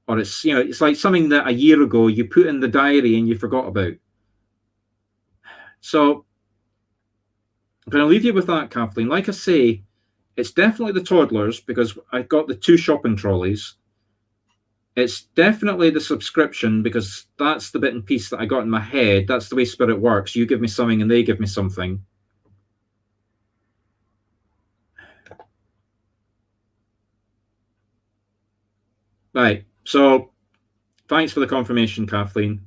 or it's, you know, it's like something that a year ago you put in the diary and you forgot about. So I'm going to leave you with that, Kathleen. Like I say, it's definitely the toddlers, because I've got the two shopping trolleys. It's definitely the subscription, because that's the bit and piece that I got in my head. That's the way Spirit works. You give me something and they give me something. Right. So thanks for the confirmation, Kathleen.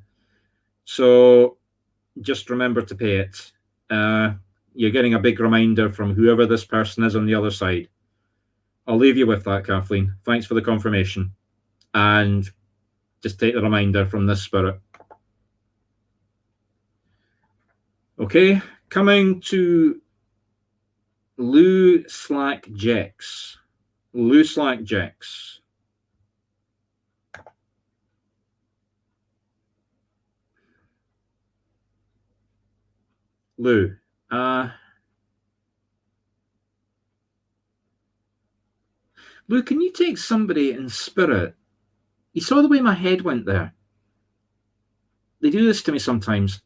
So just remember to pay it. You're getting a big reminder from whoever this person is on the other side. I'll leave you with that, Kathleen. Thanks for the confirmation. And just take the reminder from this Spirit. Okay, coming to Lou Slack Jex. Lou Slack Jex. Lou. Lou, can you take somebody in spirit? You saw the way my head went there. They do this to me sometimes,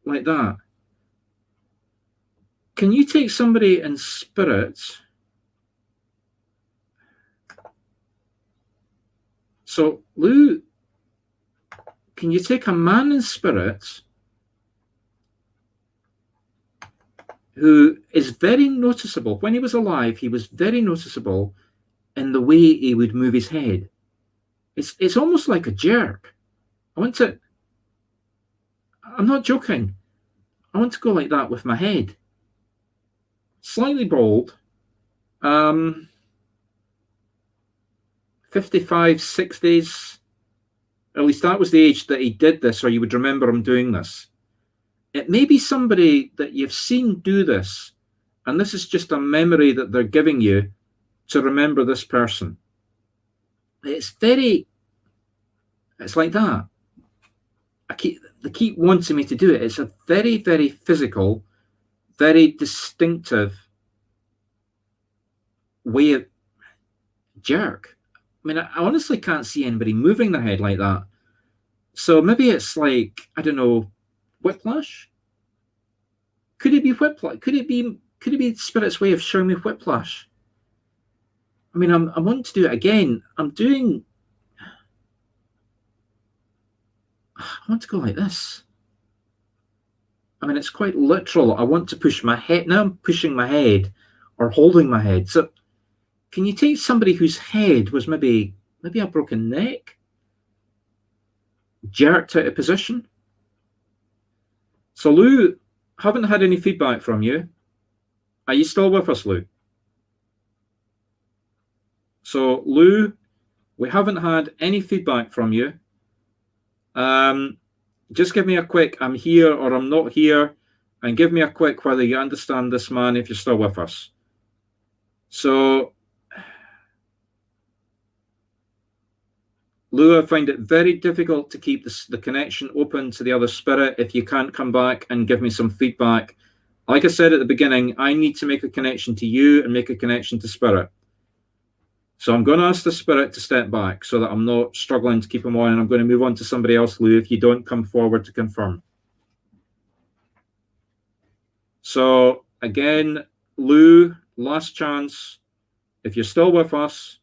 like that. Can you take somebody in spirit? So, Lou, can you take a man in spirit who is very noticeable? When he was alive, he was very noticeable in the way he would move his head. It's almost like a jerk. I'm not joking. I want to go like that with my head. Slightly bald. 55, 60s. At least that was the age that he did this, or you would remember him doing this. It may be somebody that you've seen do this, and this is just a memory that they're giving you to remember this person. It's like that. They keep wanting me to do it. It's a very, very physical, very distinctive way of jerk. I mean, I honestly can't see anybody moving their head like that. So maybe it's like, I don't know, whiplash? Could it be whiplash? Could it be Spirit's way of showing me whiplash? I mean, I want to do it again. I want to go like this. I mean, it's quite literal. I want to push my head. Now I'm pushing my head or holding my head. So can you take somebody whose head was maybe a broken neck, jerked out of position? So Lou, haven't had any feedback from you. Are you still with us, Lou? So Lou, we haven't had any feedback from you. Just give me a quick, I'm here or I'm not here, and give me a quick whether you understand this man if you're still with us. So, Lou, I find it very difficult to keep the connection open to the other Spirit if you can't come back and give me some feedback. Like I said at the beginning, I need to make a connection to you and make a connection to Spirit. So I'm going to ask the Spirit to step back so that I'm not struggling to keep him on, and I'm going to move on to somebody else, Lou, if you don't come forward to confirm. So again, Lou, last chance. If you're still with us,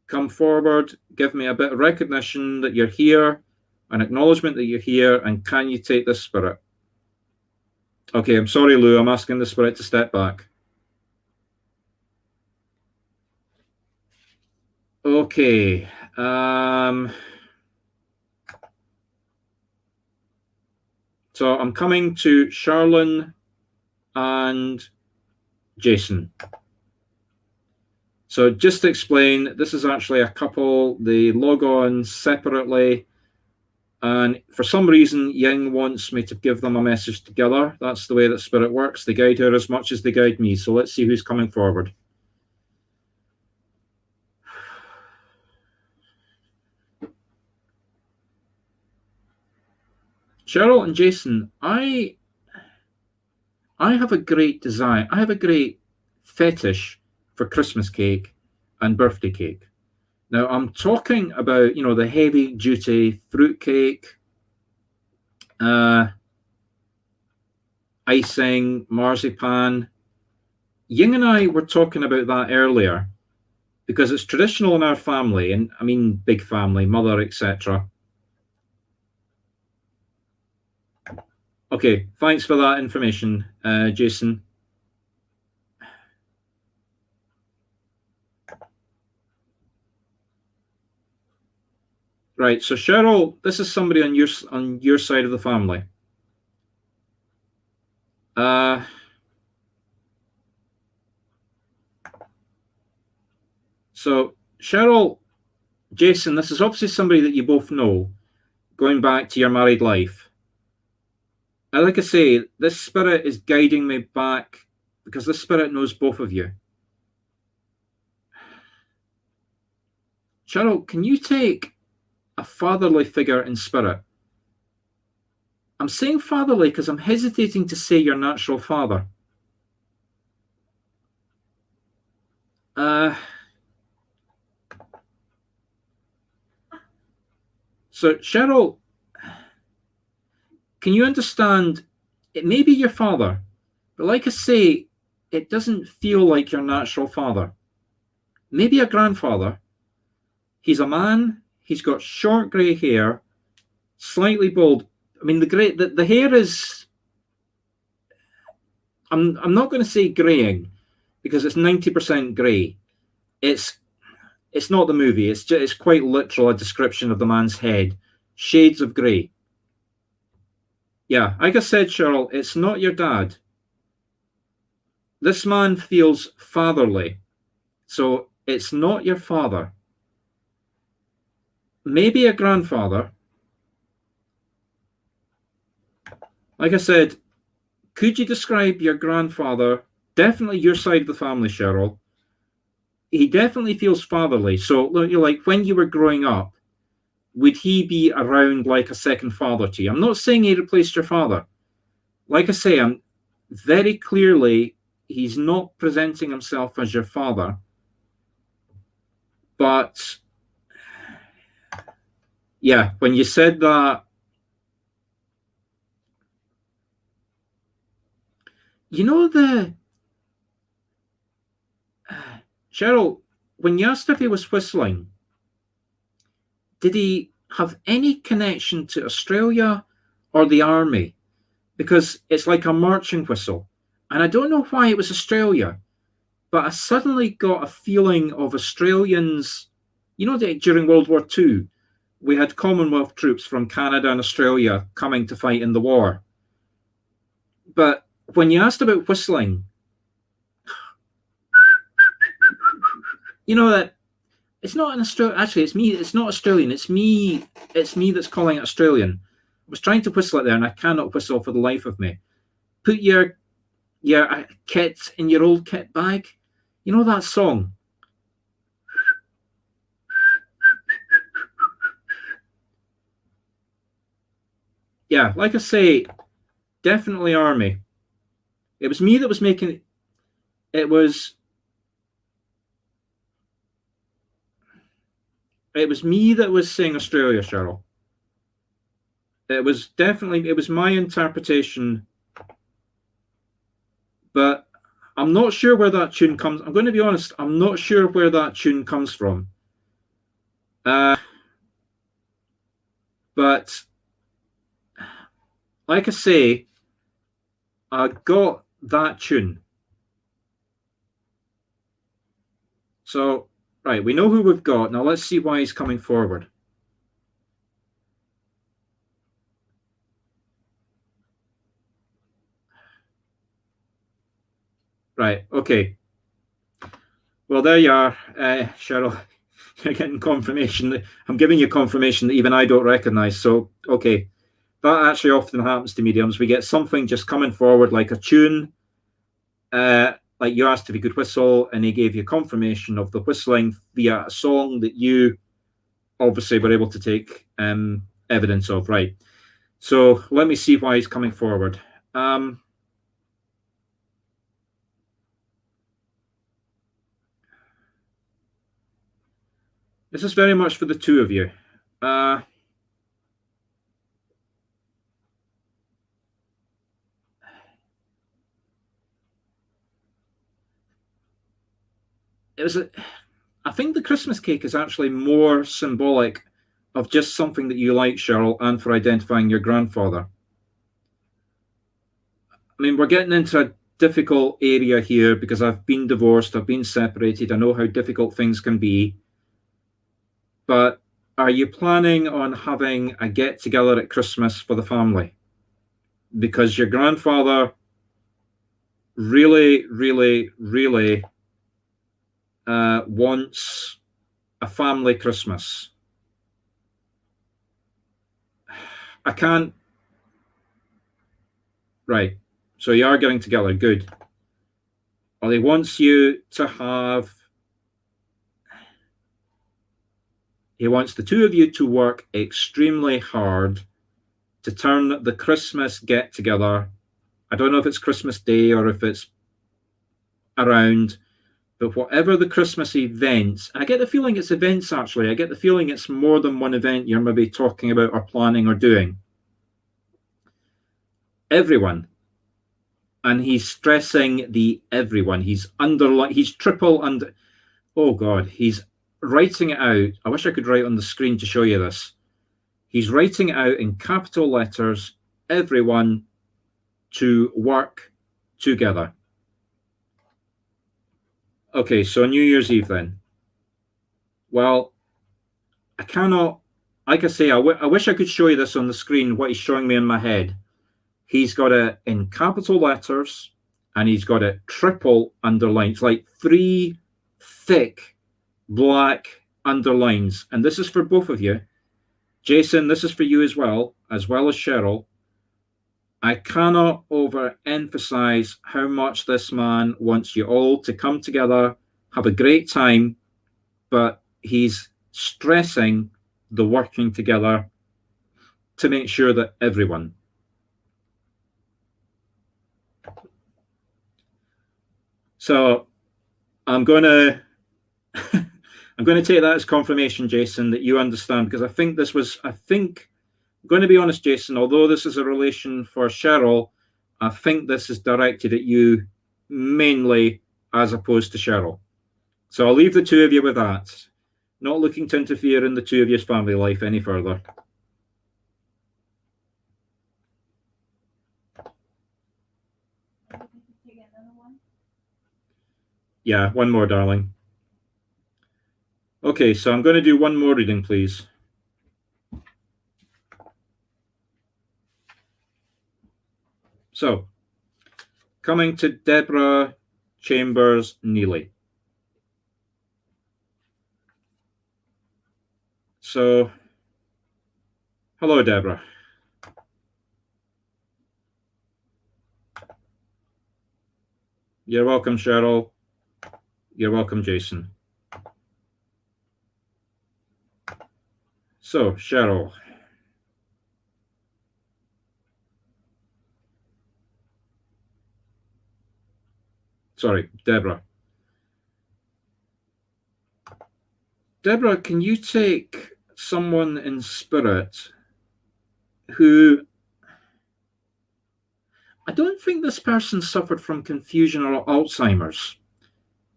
come forward, give me a bit of recognition that you're here, an acknowledgement that you're here, and can you take this spirit? Okay, I'm sorry, Lou, I'm asking the spirit to step back. Okay. So I'm coming to Charlene and Jason. So just to explain, this is actually a couple. They log on separately. And for some reason, Ying wants me to give them a message together. That's the way that spirit works. They guide her as much as they guide me. So let's see who's coming forward. Cheryl and Jason, I have a great desire. I have a great fetish for Christmas cake and birthday cake. Now, I'm talking about, the heavy duty fruit cake, icing, marzipan. Ying and I were talking about that earlier because it's traditional in our family, and I mean big family, mother, etc. Okay, thanks for that information, Jason. Right, so Cheryl, this is somebody on your side of the family. So Cheryl, Jason, this is obviously somebody that you both know, going back to your married life. And like I say, this spirit is guiding me back because this spirit knows both of you. Cheryl, can you take a fatherly figure in spirit? I'm saying fatherly because I'm hesitating to say your natural father. So Cheryl, can you understand? It may be your father, but like I say, it doesn't feel like your natural father. Maybe a grandfather. He's a man. He's got short grey hair, slightly bald. I mean, the hair is. I'm not going to say greying because it's 90% grey. It's not the movie. It's quite literal a description of the man's head. Shades of grey. Yeah, like I said, Cheryl, it's not your dad. This man feels fatherly. So it's not your father. Maybe a grandfather. Like I said, could you describe your grandfather? Definitely your side of the family, Cheryl. He definitely feels fatherly. So, like when you were growing up, would he be around like a second father to you? I'm not saying he replaced your father. Like I say, I'm very clearly, he's not presenting himself as your father. But yeah, when you said that, Cheryl, when you asked if he was whistling, did he have any connection to Australia or the army? Because it's like a marching whistle. And I don't know why it was Australia, but I suddenly got a feeling of Australians, during World War II, we had Commonwealth troops from Canada and Australia coming to fight in the war. But when you asked about whistling, that it's not an Australian. Actually, it's me. It's not Australian. It's me. It's me that's calling it Australian. I was trying to whistle it there, and I cannot whistle for the life of me. Put your kit in your old kit bag. You know that song? Yeah, like I say, definitely army. It was me that was making it. It was me that was saying Australia, Cheryl. It was my interpretation. but I'm not sure where that tune comes. I'm going to be honest, I'm not sure where that tune comes from. But like I say, I got that tune. So, right, we know who we've got. Now let's see why he's coming forward. Right, okay. Well, there you are, Cheryl. You're getting confirmation. I'm giving you confirmation that even I don't recognize. So, okay. That actually often happens to mediums. We get something just coming forward like a tune, like you asked if he could whistle, and he gave you confirmation of the whistling via a song that you obviously were able to take evidence of. Right. So let me see why he's coming forward. This is very much for the two of you. I think the Christmas cake is actually more symbolic of just something that you like, Cheryl, and for identifying your grandfather. I mean, we're getting into a difficult area here because I've been divorced, I've been separated, I know how difficult things can be. But are you planning on having a get together at Christmas for the family? Because your grandfather really, really, really wants a family Christmas. I can't. Right. So you are getting together. Good. Well, he wants you to have. He wants the two of you to work extremely hard to turn the Christmas get together. I don't know if it's Christmas Day or if it's around, but whatever the Christmas events, and I get the feeling it's events actually, I get the feeling it's more than one event you're maybe talking about or planning or doing. Everyone. And he's stressing the everyone. He's triple under, oh God, he's writing it out. I wish I could write on the screen to show you this. He's writing it out in capital letters, everyone to work together. Okay, so New Year's Eve then. Well, I cannot, like I say, I wish I could show you this on the screen, what he's showing me in my head. He's got it in capital letters and he's got it triple underlined. It's like 3 thick black underlines. And this is for both of you. Jason, this is for you as well as Cheryl. I cannot overemphasize how much this man wants you all to come together, have a great time, but he's stressing the working together to make sure that everyone. So I'm going to take that as confirmation, Jason, that you understand, because I'm going to be honest, Jason, although this is a relation for Cheryl, I think this is directed at you mainly as opposed to Cheryl. So I'll leave the two of you with that. Not looking to interfere in the two of your family life any further. Yeah, one more, darling. Okay, so I'm going to do one more reading, please. So, coming to Deborah Chambers Neely. So, hello, Deborah. You're welcome, Cheryl. You're welcome, Jason. So, Cheryl. Sorry, Deborah. Deborah, can you take someone in spirit who, I don't think this person suffered from confusion or Alzheimer's,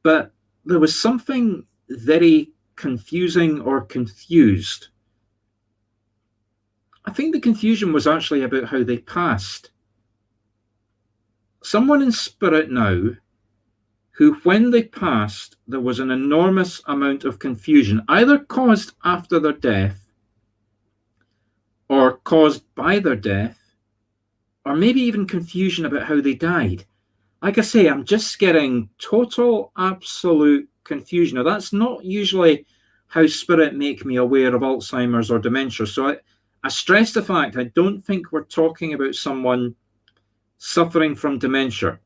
but there was something very confusing or confused. I think the confusion was actually about how they passed. Someone in spirit now who, when they passed, there was an enormous amount of confusion, either caused after their death or caused by their death, or maybe even confusion about how they died. Like I say, I'm just getting total, absolute confusion. Now, that's not usually how spirit make me aware of Alzheimer's or dementia. So I stress the fact I don't think we're talking about someone suffering from dementia.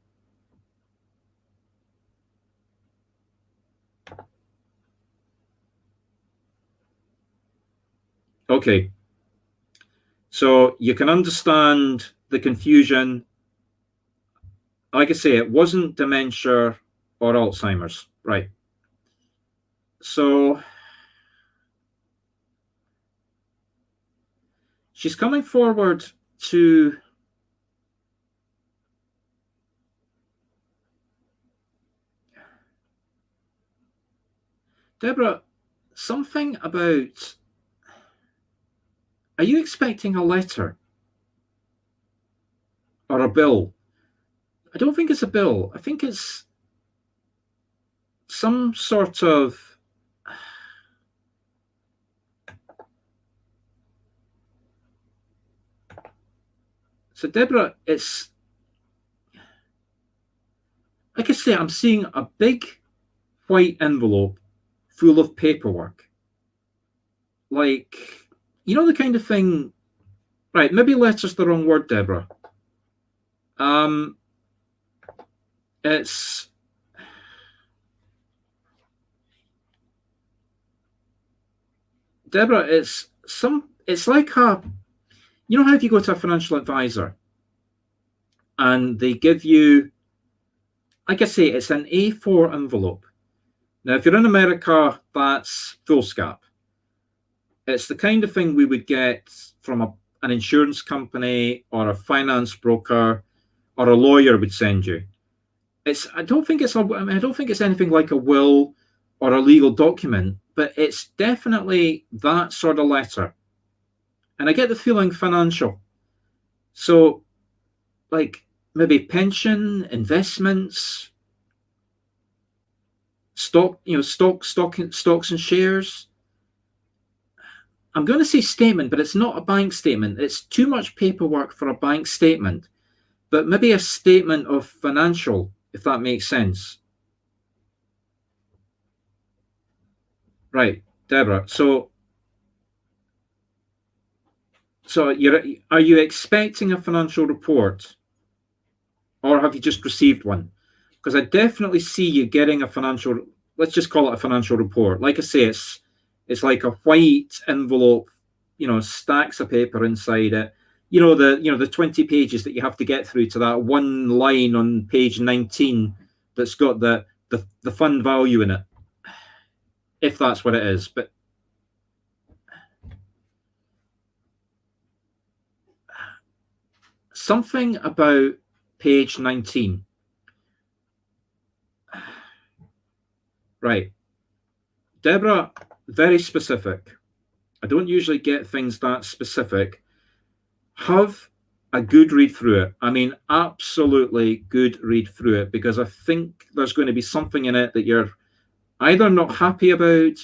Okay. So you can understand the confusion. Like I say, it wasn't dementia or Alzheimer's, right? So she's coming forward to Deborah, something about, are you expecting a letter or a bill? I don't think it's a bill. I think it's some sort of, so Deborah, it's, like I say, I'm seeing a big white envelope full of paperwork. Like, you know, the kind of thing, right, maybe letter's the wrong word, Deborah. It's, Deborah, it's like a, you know how if you go to a financial advisor and they give you, like I say, it's an A4 envelope. Now, if you're in America, that's foolscap. It's the kind of thing we would get from an insurance company or a finance broker or a lawyer would send you. I don't think it's anything like a will or a legal document, but it's definitely that sort of letter. And I get the feeling financial. So, like maybe pension, investments, stocks and shares. I'm going to say statement, but it's not a bank statement. It's too much paperwork for a bank statement, but maybe a statement of financial, if that makes sense. Right, Deborah. So are you expecting a financial report, or have you just received one? Because I definitely see you getting a financial. Let's just call it a financial report. Like I say, it's like a white envelope, stacks of paper inside it. The 20 pages that you have to get through to that one line on page 19 that's got the fund value in it, if that's what it is. But something about page 19. Right. Deborah, very specific. I don't usually get things that specific. Have a good read through it. I mean, absolutely good read through it, because I think there's going to be something in it that you're either not happy about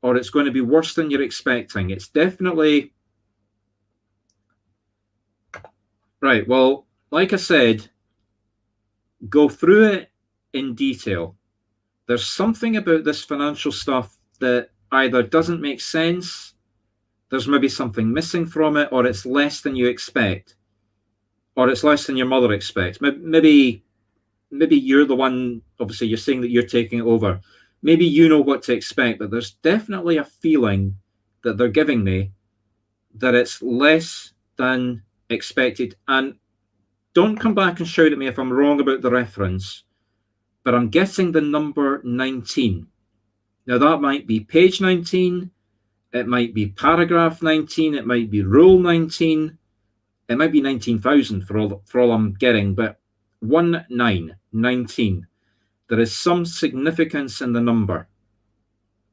or it's going to be worse than you're expecting. It's definitely right. Well, like I said, go through it in detail. There's something about this financial stuff that either doesn't make sense, there's maybe something missing from it, or it's less than you expect, or it's less than your mother expects. Maybe you're the one, obviously you're saying that you're taking it over. Maybe you know what to expect, but there's definitely a feeling that they're giving me that it's less than expected. And don't come back and shout at me if I'm wrong about the reference, but I'm guessing the number 19. Now, that might be page 19, it might be paragraph 19, it might be rule 19. It might be 19,000 for all I'm getting, but 19. There is some significance in the number.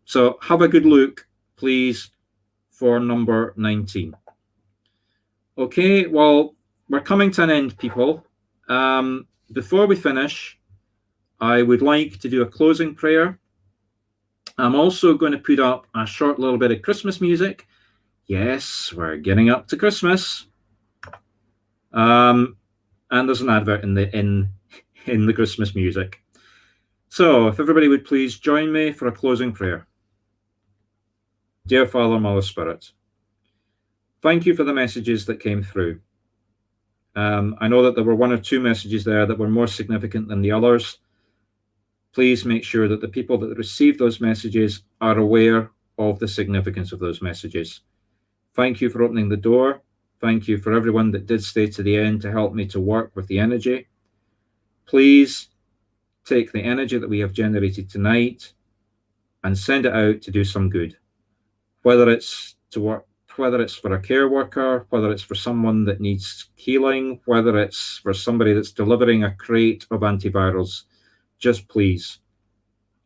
So have a good look, please, for number 19. Okay, well, we're coming to an end, people. Before we finish, I would like to do a closing prayer. I'm also going to put up a short little bit of Christmas music. Yes, we're getting up to Christmas. And there's an advert in the Christmas music. So if everybody would please join me for a closing prayer. Dear Father, Mother, Spirit, thank you for the messages that came through. I know that there were one or two messages there that were more significant than the others. Please make sure that the people that receive those messages are aware of the significance of those messages. Thank you for opening the door. Thank you for everyone that did stay to the end to help me to work with the energy. Please take the energy that we have generated tonight and send it out to do some good. Whether it's to work, whether it's for a care worker, whether it's for someone that needs healing, whether it's for somebody that's delivering a crate of antivirals, just please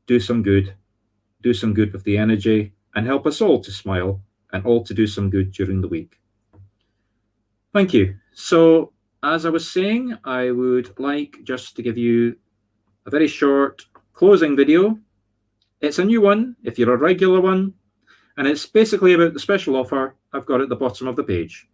do some good with the energy and help us all to smile and all to do some good during the week. Thank you. So as I was saying, I would like just to give you a very short closing video. It's a new one if you're a regular one, and it's basically about the special offer I've got at the bottom of the page.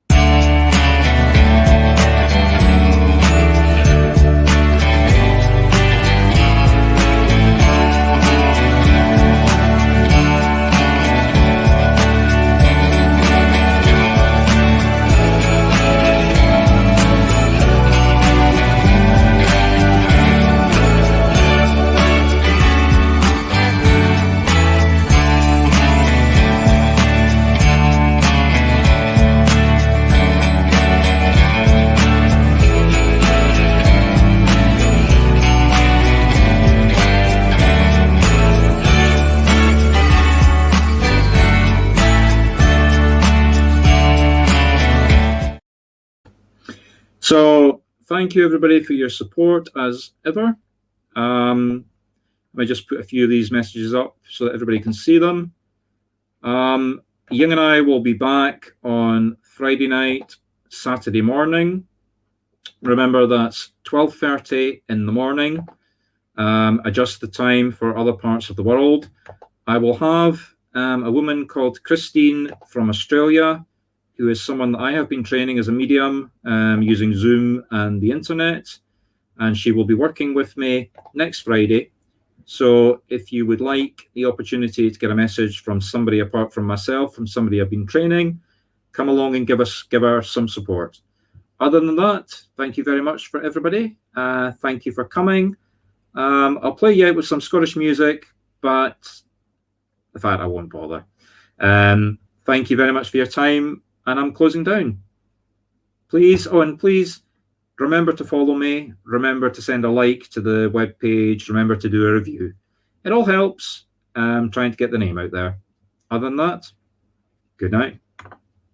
So thank you everybody for your support as ever. Let me just put a few of these messages up so that everybody can see them. Ying and I will be back on Friday night, Saturday morning. Remember, that's 12:30 in the morning. Adjust the time for other parts of the world. I will have a woman called Christine from Australia, who is someone that I have been training as a medium using Zoom and the internet, and she will be working with me next Friday. So if you would like the opportunity to get a message from somebody apart from myself, from somebody I've been training, come along and give her some support. Other than that, thank you very much for everybody. Thank you for coming. I'll play you out with some Scottish music, but in fact, I won't bother. Thank you very much for your time, and I'm closing down. Please, and please remember to follow me. Remember to send a like to the webpage. Remember to do a review. It all helps trying to get the name out there. Other than that, good night.